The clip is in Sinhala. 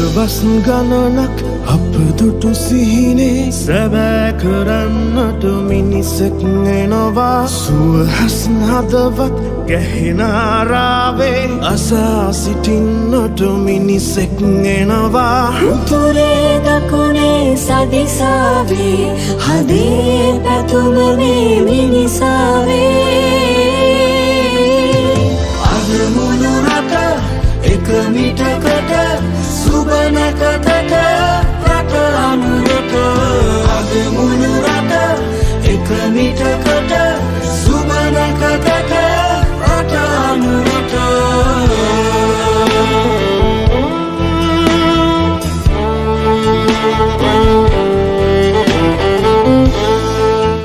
දවස් ගණනක් අප දුටු සිහිනේ සැබෑ කරන්නට මිනිසෙක් එනවා සුවහස් හදවත් ගැහෙන ආරාවේ අසා සිටින්නට මිනිසෙක් එනවා උතුරේ දකුණේ සදිසාවේ හදේ පැතුම මේ මිනිසාවේ අද මුළු රට එක මිටකට සුබ නැකතට රට අනුරට අද මුළු රට එක මිටකට